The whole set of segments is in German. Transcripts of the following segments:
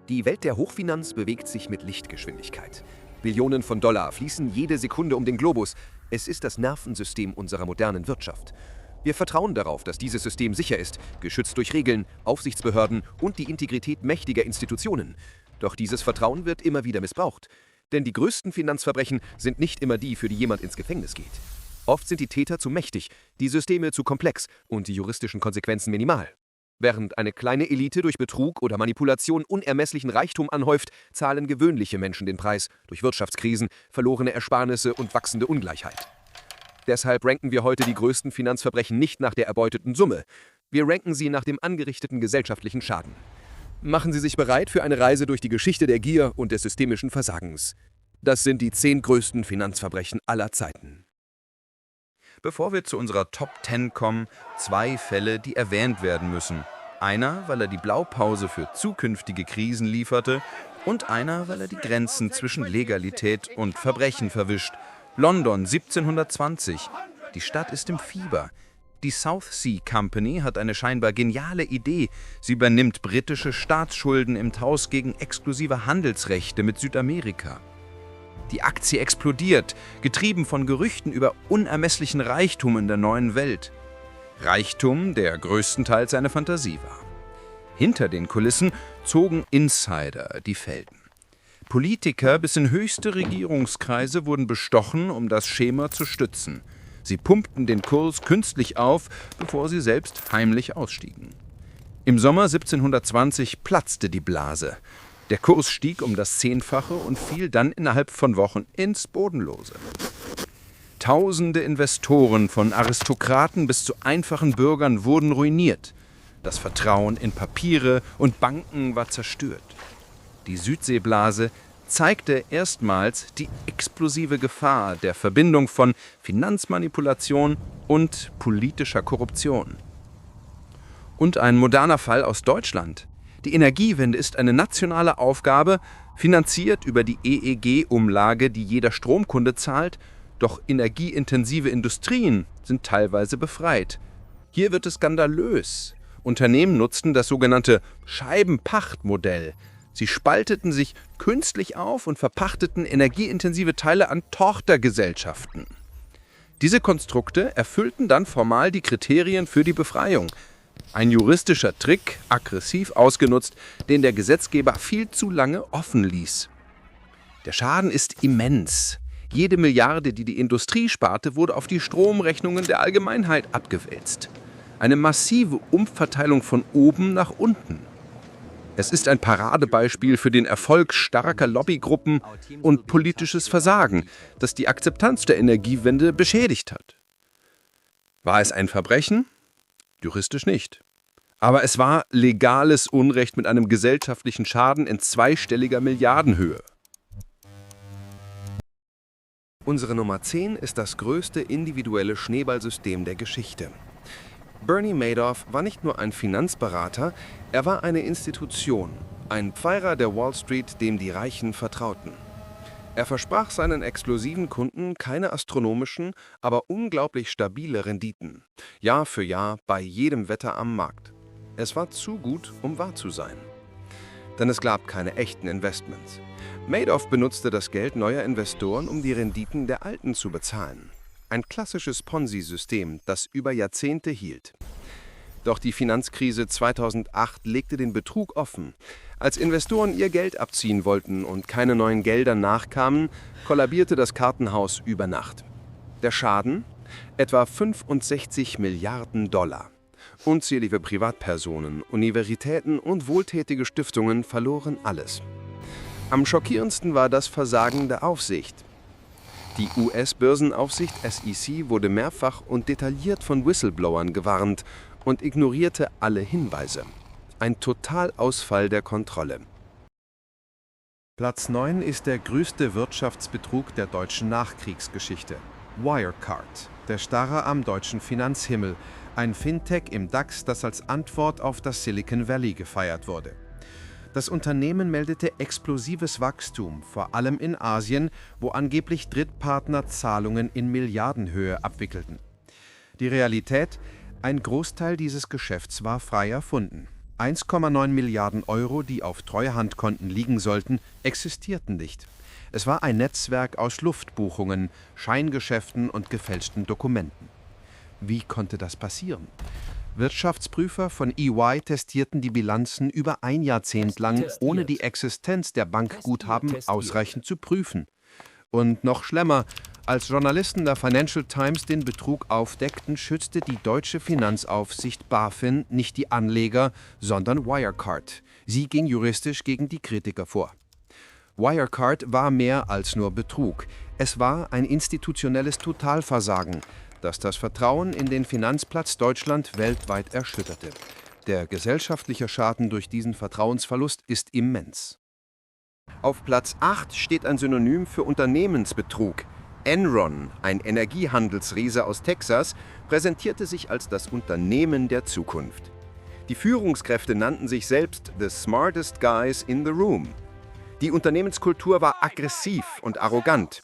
Die Welt der Hochfinanz bewegt sich mit Lichtgeschwindigkeit. Billionen von Dollar fließen jede Sekunde um den Globus. Es ist das Nervensystem unserer modernen Wirtschaft. Wir vertrauen darauf, dass dieses System sicher ist, geschützt durch Regeln, Aufsichtsbehörden und die Integrität mächtiger Institutionen. Doch dieses Vertrauen wird immer wieder missbraucht. Denn die größten Finanzverbrechen sind nicht immer die, für die jemand ins Gefängnis geht. Oft sind die Täter zu mächtig, die Systeme zu komplex und die juristischen Konsequenzen minimal. Während eine kleine Elite durch Betrug oder Manipulation unermesslichen Reichtum anhäuft, zahlen gewöhnliche Menschen den Preis durch Wirtschaftskrisen, verlorene Ersparnisse und wachsende Ungleichheit. Deshalb ranken wir heute die größten Finanzverbrechen nicht nach der erbeuteten Summe. Wir ranken sie nach dem angerichteten gesellschaftlichen Schaden. Machen Sie sich bereit für eine Reise durch die Geschichte der Gier und des systemischen Versagens. Das sind die 10 größten Finanzverbrechen aller Zeiten. Bevor wir zu unserer Top 10 kommen, 2 Fälle, die erwähnt werden müssen. Einer, weil er die Blaupause für zukünftige Krisen lieferte, und einer, weil er die Grenzen zwischen Legalität und Verbrechen verwischt. London 1720. Die Stadt ist im Fieber. Die South Sea Company hat eine scheinbar geniale Idee. Sie übernimmt britische Staatsschulden im Tausch gegen exklusive Handelsrechte mit Südamerika. Die Aktie explodiert, getrieben von Gerüchten über unermesslichen Reichtum in der neuen Welt. Reichtum, der größtenteils eine Fantasie war. Hinter den Kulissen zogen Insider die Fäden. Politiker bis in höchste Regierungskreise wurden bestochen, um das Schema zu stützen. Sie pumpten den Kurs künstlich auf, bevor sie selbst heimlich ausstiegen. Im Sommer 1720 platzte die Blase. Der Kurs stieg um das 10-fache und fiel dann innerhalb von Wochen ins Bodenlose. Tausende Investoren, von Aristokraten bis zu einfachen Bürgern, wurden ruiniert. Das Vertrauen in Papiere und Banken war zerstört. Die Südseeblase zeigte erstmals die explosive Gefahr der Verbindung von Finanzmanipulation und politischer Korruption. Und ein moderner Fall aus Deutschland. Die Energiewende ist eine nationale Aufgabe, finanziert über die EEG-Umlage, die jeder Stromkunde zahlt, doch energieintensive Industrien sind teilweise befreit. Hier wird es skandalös. Unternehmen nutzten das sogenannte Scheibenpachtmodell. Sie spalteten sich künstlich auf und verpachteten energieintensive Teile an Tochtergesellschaften. Diese Konstrukte erfüllten dann formal die Kriterien für die Befreiung. Ein juristischer Trick, aggressiv ausgenutzt, den der Gesetzgeber viel zu lange offen ließ. Der Schaden ist immens. Jede Milliarde, die die Industrie sparte, wurde auf die Stromrechnungen der Allgemeinheit abgewälzt. Eine massive Umverteilung von oben nach unten. Es ist ein Paradebeispiel für den Erfolg starker Lobbygruppen und politisches Versagen, das die Akzeptanz der Energiewende beschädigt hat. War es ein Verbrechen? Juristisch nicht. Aber es war legales Unrecht mit einem gesellschaftlichen Schaden in zweistelliger Milliardenhöhe. Unsere Nummer 10 ist das größte individuelle Schneeballsystem der Geschichte. Bernie Madoff war nicht nur ein Finanzberater, er war eine Institution, ein Pfeiler der Wall Street, dem die Reichen vertrauten. Er versprach seinen exklusiven Kunden keine astronomischen, aber unglaublich stabile Renditen. Jahr für Jahr bei jedem Wetter am Markt. Es war zu gut, um wahr zu sein. Denn es gab keine echten Investments. Madoff benutzte das Geld neuer Investoren, um die Renditen der Alten zu bezahlen. Ein klassisches Ponzi-System, das über Jahrzehnte hielt. Doch die Finanzkrise 2008 legte den Betrug offen. Als Investoren ihr Geld abziehen wollten und keine neuen Gelder nachkamen, kollabierte das Kartenhaus über Nacht. Der Schaden? Etwa 65 Milliarden $. Unzählige Privatpersonen, Universitäten und wohltätige Stiftungen verloren alles. Am schockierendsten war das Versagen der Aufsicht. Die US-Börsenaufsicht SEC wurde mehrfach und detailliert von Whistleblowern gewarnt und ignorierte alle Hinweise. Ein Totalausfall der Kontrolle. Platz 9 ist der größte Wirtschaftsbetrug der deutschen Nachkriegsgeschichte. Wirecard, der Starrer am deutschen Finanzhimmel, ein Fintech im DAX, das als Antwort auf das Silicon Valley gefeiert wurde. Das Unternehmen meldete explosives Wachstum, vor allem in Asien, wo angeblich Drittpartner Zahlungen in Milliardenhöhe abwickelten. Die Realität: Ein Großteil dieses Geschäfts war frei erfunden. 1,9 Milliarden Euro, die auf Treuhandkonten liegen sollten, existierten nicht. Es war ein Netzwerk aus Luftbuchungen, Scheingeschäften und gefälschten Dokumenten. Wie konnte das passieren? Wirtschaftsprüfer von EY testierten die Bilanzen über ein Jahrzehnt lang, ohne die Existenz der Bankguthaben ausreichend zu prüfen. Und noch schlimmer, als Journalisten der Financial Times den Betrug aufdeckten, schützte die deutsche Finanzaufsicht BaFin nicht die Anleger, sondern Wirecard. Sie ging juristisch gegen die Kritiker vor. Wirecard war mehr als nur Betrug. Es war ein institutionelles Totalversagen, das das Vertrauen in den Finanzplatz Deutschland weltweit erschütterte. Der gesellschaftliche Schaden durch diesen Vertrauensverlust ist immens. Auf Platz 8 steht ein Synonym für Unternehmensbetrug. Enron, ein Energiehandelsriese aus Texas, präsentierte sich als das Unternehmen der Zukunft. Die Führungskräfte nannten sich selbst the smartest guys in the room. Die Unternehmenskultur war aggressiv und arrogant.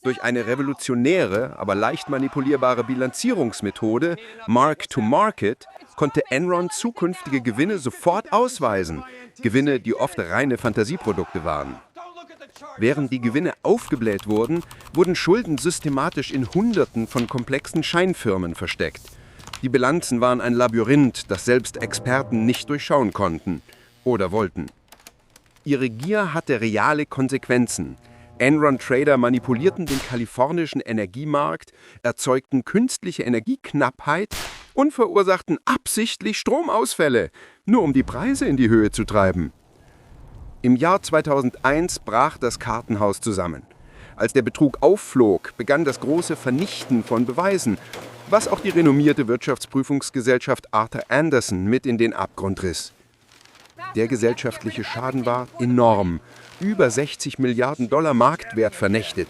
Durch eine revolutionäre, aber leicht manipulierbare Bilanzierungsmethode, Mark-to-Market, konnte Enron zukünftige Gewinne sofort ausweisen. Gewinne, die oft reine Fantasieprodukte waren. Während die Gewinne aufgebläht wurden, wurden Schulden systematisch in Hunderten von komplexen Scheinfirmen versteckt. Die Bilanzen waren ein Labyrinth, das selbst Experten nicht durchschauen konnten oder wollten. Ihre Gier hatte reale Konsequenzen. Enron-Trader manipulierten den kalifornischen Energiemarkt, erzeugten künstliche Energieknappheit und verursachten absichtlich Stromausfälle, nur um die Preise in die Höhe zu treiben. Im Jahr 2001 brach das Kartenhaus zusammen. Als der Betrug aufflog, begann das große Vernichten von Beweisen, was auch die renommierte Wirtschaftsprüfungsgesellschaft Arthur Andersen mit in den Abgrund riss. Der gesellschaftliche Schaden war enorm. Über 60 Milliarden Dollar Marktwert vernichtet.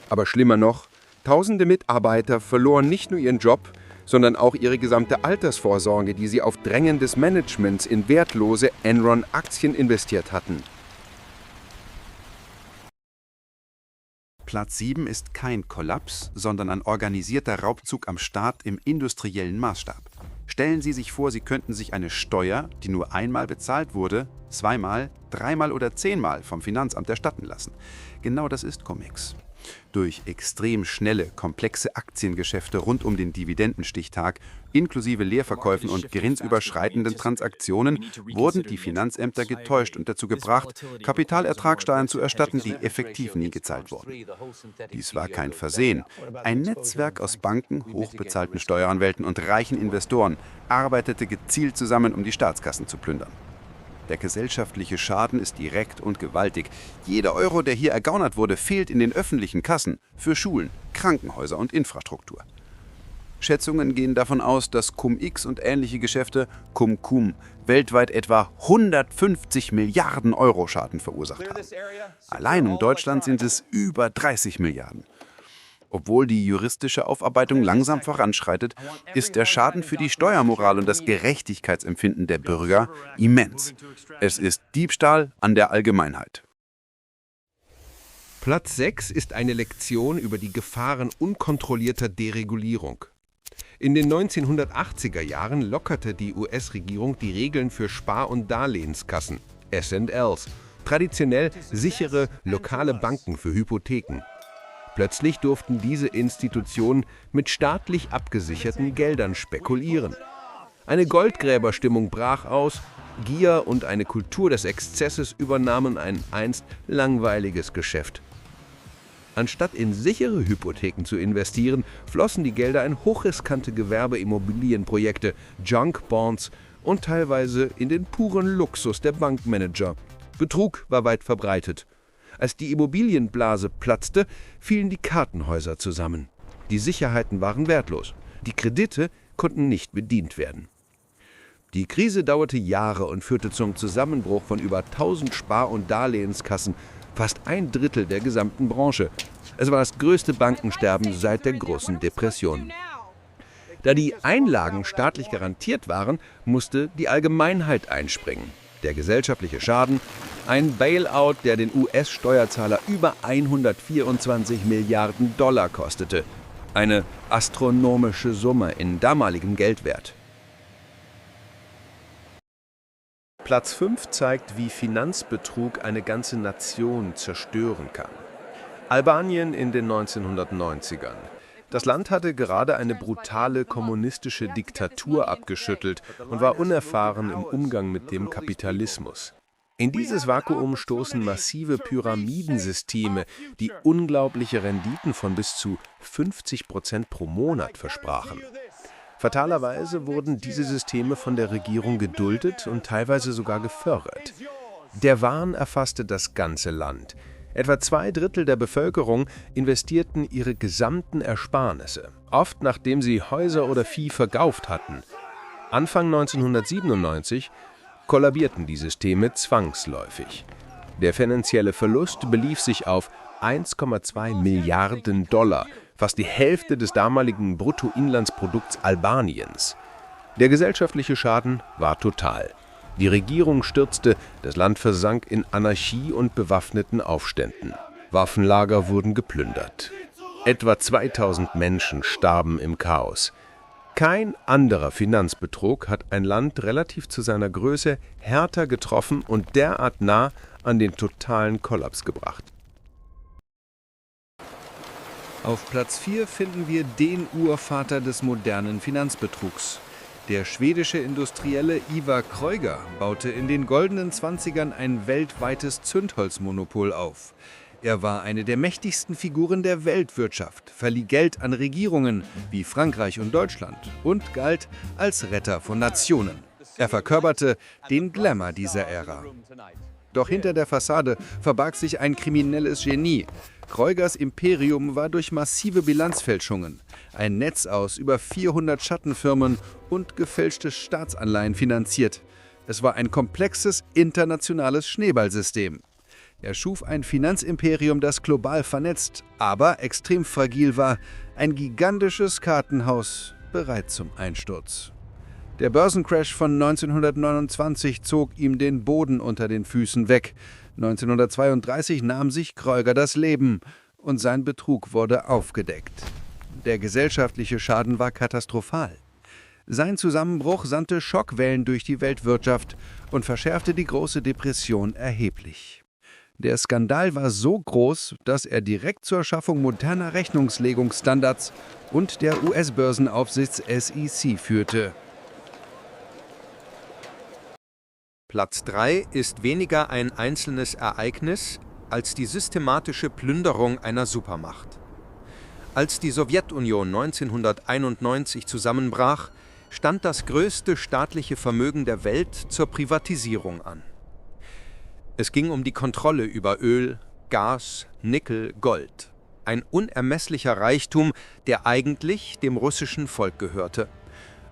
Aber schlimmer noch, tausende Mitarbeiter verloren nicht nur ihren Job, sondern auch ihre gesamte Altersvorsorge, die sie auf Drängen des Managements in wertlose Enron-Aktien investiert hatten. Platz 7 ist kein Kollaps, sondern ein organisierter Raubzug am Staat im industriellen Maßstab. Stellen Sie sich vor, Sie könnten sich eine Steuer, die nur einmal bezahlt wurde, zweimal, dreimal oder 10-mal vom Finanzamt erstatten lassen. Genau das ist Cum-Ex. Durch extrem schnelle, komplexe Aktiengeschäfte rund um den Dividendenstichtag, inklusive Leerverkäufen und grenzüberschreitenden Transaktionen, wurden die Finanzämter getäuscht und dazu gebracht, Kapitalertragssteuern zu erstatten, die effektiv nie gezahlt wurden. Dies war kein Versehen. Ein Netzwerk aus Banken, hochbezahlten Steueranwälten und reichen Investoren arbeitete gezielt zusammen, um die Staatskassen zu plündern. Der gesellschaftliche Schaden ist direkt und gewaltig. Jeder Euro, der hier ergaunert wurde, fehlt in den öffentlichen Kassen für Schulen, Krankenhäuser und Infrastruktur. Schätzungen gehen davon aus, dass Cum-Ex und ähnliche Geschäfte, Cum-Cum, weltweit etwa 150 Milliarden Euro Schaden verursacht haben. Allein in Deutschland sind es über 30 Milliarden. Obwohl die juristische Aufarbeitung langsam voranschreitet, ist der Schaden für die Steuermoral und das Gerechtigkeitsempfinden der Bürger immens. Es ist Diebstahl an der Allgemeinheit. Platz 6 ist eine Lektion über die Gefahren unkontrollierter Deregulierung. In den 1980er Jahren lockerte die US-Regierung die Regeln für Spar- und Darlehenskassen, S&Ls, traditionell sichere lokale Banken für Hypotheken. Plötzlich durften diese Institutionen mit staatlich abgesicherten Geldern spekulieren. Eine Goldgräberstimmung brach aus, Gier und eine Kultur des Exzesses übernahmen ein einst langweiliges Geschäft. Anstatt in sichere Hypotheken zu investieren, flossen die Gelder in hochriskante Gewerbeimmobilienprojekte, Junk-Bonds und teilweise in den puren Luxus der Bankmanager. Betrug war weit verbreitet. Als die Immobilienblase platzte, fielen die Kartenhäuser zusammen. Die Sicherheiten waren wertlos. Die Kredite konnten nicht bedient werden. Die Krise dauerte Jahre und führte zum Zusammenbruch von über 1000 Spar- und Darlehenskassen, fast ein Drittel der gesamten Branche. Es war das größte Bankensterben seit der großen Depression. Da die Einlagen staatlich garantiert waren, musste die Allgemeinheit einspringen. Der gesellschaftliche Schaden, ein Bailout, der den US-Steuerzahler über 124 Milliarden Dollar kostete. Eine astronomische Summe in damaligem Geldwert. Platz 5 zeigt, wie Finanzbetrug eine ganze Nation zerstören kann. Albanien in den 1990ern. Das Land hatte gerade eine brutale kommunistische Diktatur abgeschüttelt und war unerfahren im Umgang mit dem Kapitalismus. In dieses Vakuum stoßen massive Pyramidensysteme, die unglaubliche Renditen von bis zu 50% pro Monat versprachen. Fatalerweise wurden diese Systeme von der Regierung geduldet und teilweise sogar gefördert. Der Wahn erfasste das ganze Land. Etwa 2/3 der Bevölkerung investierten ihre gesamten Ersparnisse, oft nachdem sie Häuser oder Vieh verkauft hatten. Anfang 1997 kollabierten die Systeme zwangsläufig. Der finanzielle Verlust belief sich auf 1,2 Milliarden $, fast die Hälfte des damaligen Bruttoinlandsprodukts Albaniens. Der gesellschaftliche Schaden war total. Die Regierung stürzte, das Land versank in Anarchie und bewaffneten Aufständen. Waffenlager wurden geplündert. Etwa 2000 Menschen starben im Chaos. Kein anderer Finanzbetrug hat ein Land relativ zu seiner Größe härter getroffen und derart nah an den totalen Kollaps gebracht. Auf Platz 4 finden wir den Urvater des modernen Finanzbetrugs. Der schwedische Industrielle Ivar Kreuger baute in den goldenen 20ern ein weltweites Zündholzmonopol auf. Er war eine der mächtigsten Figuren der Weltwirtschaft, verlieh Geld an Regierungen wie Frankreich und Deutschland und galt als Retter von Nationen. Er verkörperte den Glamour dieser Ära. Doch hinter der Fassade verbarg sich ein kriminelles Genie. Kreugers Imperium war durch massive Bilanzfälschungen, ein Netz aus über 400 Schattenfirmen und gefälschte Staatsanleihen finanziert. Es war ein komplexes internationales Schneeballsystem. Er schuf ein Finanzimperium, das global vernetzt, aber extrem fragil war, ein gigantisches Kartenhaus bereit zum Einsturz. Der Börsencrash von 1929 zog ihm den Boden unter den Füßen weg. 1932 nahm sich Kreuger das Leben und sein Betrug wurde aufgedeckt. Der gesellschaftliche Schaden war katastrophal. Sein Zusammenbruch sandte Schockwellen durch die Weltwirtschaft und verschärfte die große Depression erheblich. Der Skandal war so groß, dass er direkt zur Schaffung moderner Rechnungslegungsstandards und der US-Börsenaufsichts SEC führte. Platz 3 ist weniger ein einzelnes Ereignis als die systematische Plünderung einer Supermacht. Als die Sowjetunion 1991 zusammenbrach, stand das größte staatliche Vermögen der Welt zur Privatisierung an. Es ging um die Kontrolle über Öl, Gas, Nickel, Gold. Ein unermesslicher Reichtum, der eigentlich dem russischen Volk gehörte.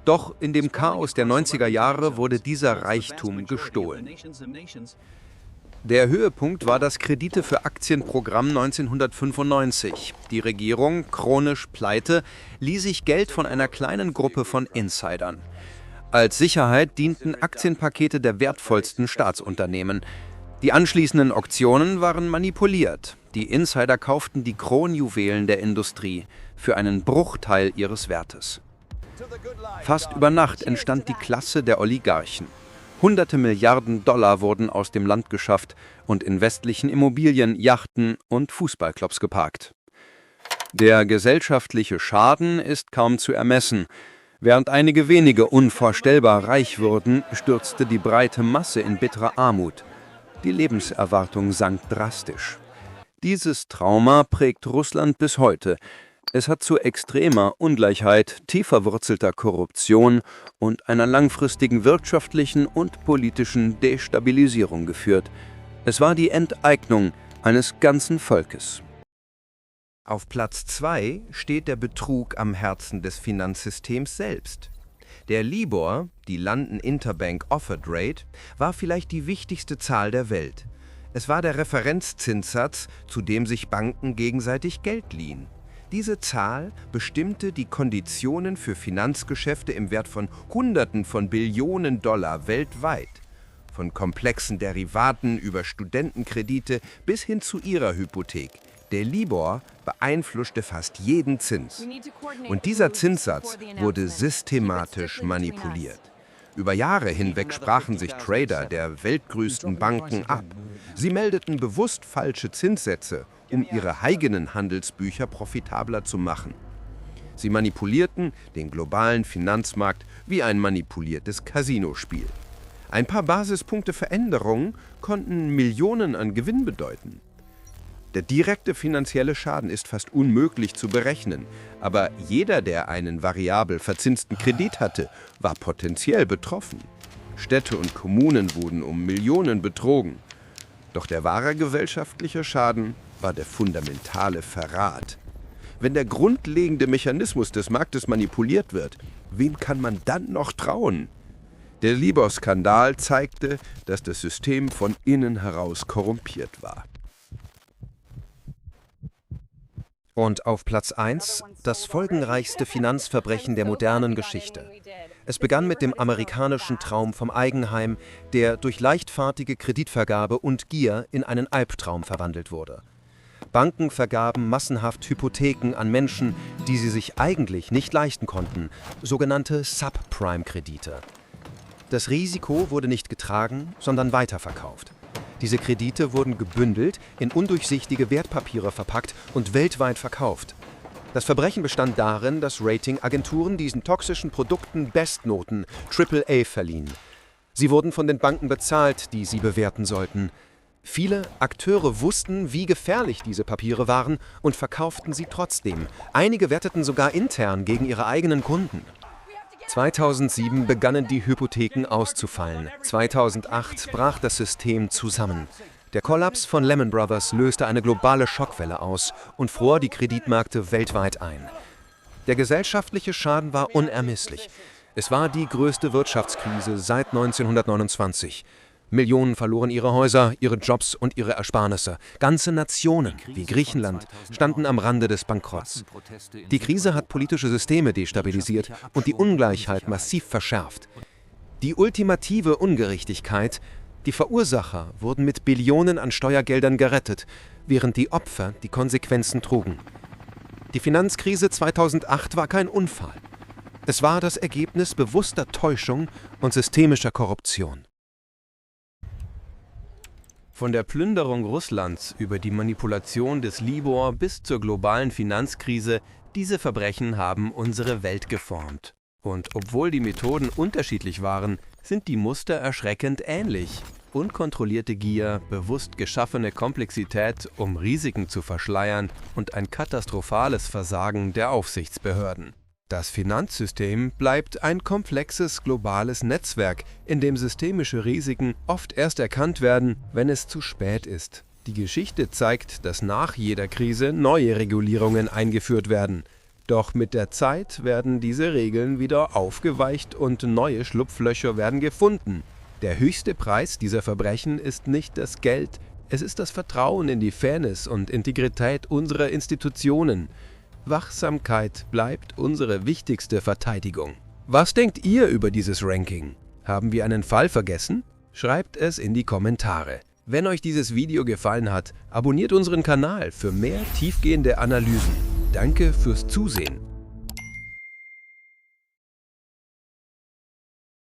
Doch in dem Chaos der 90er Jahre wurde dieser Reichtum gestohlen. Der Höhepunkt war das Kredite für Aktienprogramm 1995. Die Regierung, chronisch pleite, lieh sich Geld von einer kleinen Gruppe von Insidern. Als Sicherheit dienten Aktienpakete der wertvollsten Staatsunternehmen. Die anschließenden Auktionen waren manipuliert. Die Insider kauften die Kronjuwelen der Industrie für einen Bruchteil ihres Wertes. Fast über Nacht entstand die Klasse der Oligarchen. Hunderte Milliarden $ wurden aus dem Land geschafft und in westlichen Immobilien, Yachten und Fußballclubs geparkt. Der gesellschaftliche Schaden ist kaum zu ermessen. Während einige wenige unvorstellbar reich wurden, stürzte die breite Masse in bittere Armut. Die Lebenserwartung sank drastisch. Dieses Trauma prägt Russland bis heute. Es hat zu extremer Ungleichheit, tief verwurzelter Korruption und einer langfristigen wirtschaftlichen und politischen Destabilisierung geführt. Es war die Enteignung eines ganzen Volkes. Auf Platz 2 steht der Betrug am Herzen des Finanzsystems selbst. Der Libor, die London Interbank Offered Rate, war vielleicht die wichtigste Zahl der Welt. Es war der Referenzzinssatz, zu dem sich Banken gegenseitig Geld liehen. Diese Zahl bestimmte die Konditionen für Finanzgeschäfte im Wert von Hunderten von Billionen $ weltweit. Von komplexen Derivaten über Studentenkredite bis hin zu ihrer Hypothek. Der Libor beeinflusste fast jeden Zins. Und dieser Zinssatz wurde systematisch manipuliert. Über Jahre hinweg sprachen sich Trader der weltgrößten Banken ab. Sie meldeten bewusst falsche Zinssätze, um ihre eigenen Handelsbücher profitabler zu machen. Sie manipulierten den globalen Finanzmarkt wie ein manipuliertes Casinospiel. Ein paar Basispunkte Veränderungen konnten Millionen an Gewinn bedeuten. Der direkte finanzielle Schaden ist fast unmöglich zu berechnen, aber jeder, der einen variabel verzinsten Kredit hatte, war potenziell betroffen. Städte und Kommunen wurden um Millionen betrogen. Doch der wahre gesellschaftliche Schaden war der fundamentale Verrat. Wenn der grundlegende Mechanismus des Marktes manipuliert wird, wem kann man dann noch trauen? Der Libor-Skandal zeigte, dass das System von innen heraus korrumpiert war. Und auf Platz 1 das folgenreichste Finanzverbrechen der modernen Geschichte. Es begann mit dem amerikanischen Traum vom Eigenheim, der durch leichtfertige Kreditvergabe und Gier in einen Albtraum verwandelt wurde. Banken vergaben massenhaft Hypotheken an Menschen, die sie sich eigentlich nicht leisten konnten, sogenannte Subprime-Kredite. Das Risiko wurde nicht getragen, sondern weiterverkauft. Diese Kredite wurden gebündelt, in undurchsichtige Wertpapiere verpackt und weltweit verkauft. Das Verbrechen bestand darin, dass Ratingagenturen diesen toxischen Produkten Bestnoten, AAA, verliehen. Sie wurden von den Banken bezahlt, die sie bewerten sollten. Viele Akteure wussten, wie gefährlich diese Papiere waren und verkauften sie trotzdem. Einige wetteten sogar intern gegen ihre eigenen Kunden. 2007 begannen die Hypotheken auszufallen. 2008 brach das System zusammen. Der Kollaps von Lehman Brothers löste eine globale Schockwelle aus und fror die Kreditmärkte weltweit ein. Der gesellschaftliche Schaden war unermesslich. Es war die größte Wirtschaftskrise seit 1929. Millionen verloren ihre Häuser, ihre Jobs und ihre Ersparnisse. Ganze Nationen, wie Griechenland, standen am Rande des Bankrotts. Die Krise hat politische Systeme destabilisiert und die Ungleichheit massiv verschärft. Die ultimative Ungerechtigkeit: die Verursacher wurden mit Billionen an Steuergeldern gerettet, während die Opfer die Konsequenzen trugen. Die Finanzkrise 2008 war kein Unfall. Es war das Ergebnis bewusster Täuschung und systemischer Korruption. Von der Plünderung Russlands über die Manipulation des Libor bis zur globalen Finanzkrise, diese Verbrechen haben unsere Welt geformt. Und obwohl die Methoden unterschiedlich waren, sind die Muster erschreckend ähnlich. Unkontrollierte Gier, bewusst geschaffene Komplexität, um Risiken zu verschleiern, und ein katastrophales Versagen der Aufsichtsbehörden. Das Finanzsystem bleibt ein komplexes globales Netzwerk, in dem systemische Risiken oft erst erkannt werden, wenn es zu spät ist. Die Geschichte zeigt, dass nach jeder Krise neue Regulierungen eingeführt werden. Doch mit der Zeit werden diese Regeln wieder aufgeweicht und neue Schlupflöcher werden gefunden. Der höchste Preis dieser Verbrechen ist nicht das Geld, es ist das Vertrauen in die Fairness und Integrität unserer Institutionen. Wachsamkeit bleibt unsere wichtigste Verteidigung. Was denkt ihr über dieses Ranking? Haben wir einen Fall vergessen? Schreibt es in die Kommentare. Wenn euch dieses Video gefallen hat, abonniert unseren Kanal für mehr tiefgehende Analysen. Danke fürs Zusehen.